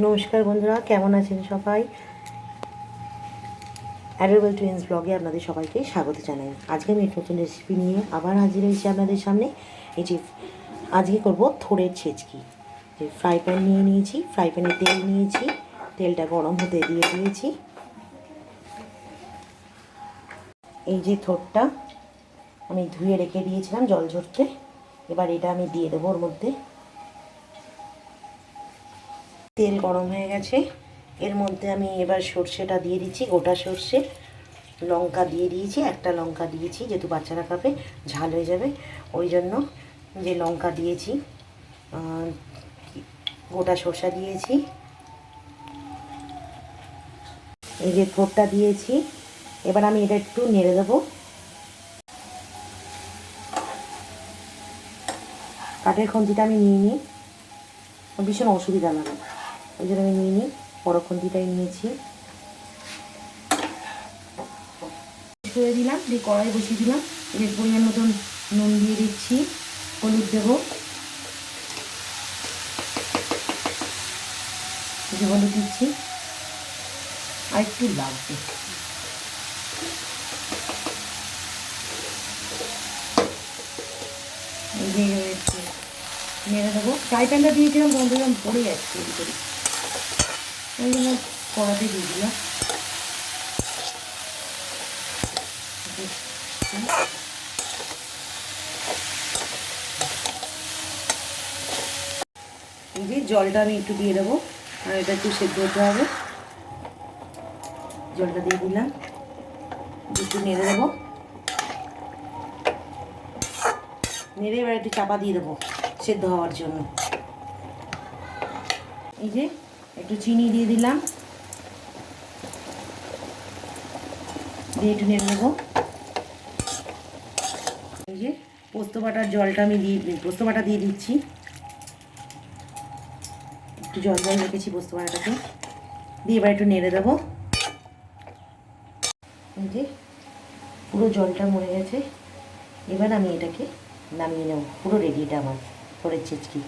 নমস্কার বন্ধুরা, কেমন আছেন সবাই? অ্যাডোরেবল টুইন্স ব্লগে আপনাদের সবাইকে স্বাগত জানাই। আজকে আমি নতুন রেসিপি নিয়ে আবার হাজির হয়েছি আপনাদের সামনে। এই যে আজকে করব থোড়ের ছেচকি। যে ফ্রাই প্যান নিয়ে নিয়েছি, ফ্রাই প্যানে তেল নিয়েছি, তেলটা গরম হতে দিয়ে দিয়েছি। এই যে থোড়টা আমি ধুয়ে রেখে দিয়েছিলাম জল ঝরতে, এবার এটা আমি দিয়ে দেবো ওর মধ্যে। তেল গরম হয়ে গেছে, এর মধ্যে আমি এবার সর্ষেটা দিয়ে দিচ্ছি, গোটা সর্ষে। লঙ্কা দিয়ে দিয়েছি, একটা লঙ্কা দিয়েছি, যেহেতু বাচ্চারা খাবে ঝাল হয়ে যাবে ওই জন্য যে লঙ্কা দিয়েছি। গোটা সর্ষা দিয়েছি, এই যে থোড়টা দিয়েছি। এবার আমি এটা একটু নেড়ে দেবো। কাঠের খুন্তিটা আমি নিয়ে নিই, ভীষণ অসুবিধা লাগে ওই জন্য আমি নিয়ে নিই, বড় খুন্তিটাই নিয়েছি। করে দিলাম, দিয়ে কড়াই বসিয়ে দিলাম। এর পরিমাণ মতন নুন দিয়ে দিচ্ছি, হলুদ দেবো, হলুদ দিচ্ছি, আর একটু লাগবে। একটু নেড়ে দেবো। ফ্রাই প্যানটা দিয়েছিলাম বন্ধুরা, পড়ে যাচ্ছে এদিকে, ওই জন্য কড়াতে দিয়ে দিলাম। এই যে জলটা আমি একটু দিয়ে দেবো, আর এটা একটু সেদ্ধ হতে হবে। জলটা দিয়ে দিলাম, একটু নেড়ে দেবো, নেড়ে এবার একটু চাপা দিয়ে দেবো সেদ্ধ হওয়ার জন্য। এই যে একটু চিনি দিয়ে দিলাম, দিয়ে একটু নেড়ে দেবো। এই যে পোস্ত বাটার জলটা আমি পোস্ত বাটা দিয়ে দিচ্ছি, একটু জল জল রেখেছি পোস্ত বাটাটাকে, দিয়ে এবার একটু নেড়ে দেবো। এই যে পুরো জলটা মরে গেছে, এবার আমি এটাকে নামিয়ে নেব। পুরো রেডি এটা আমার থোড়ের ছেচকি।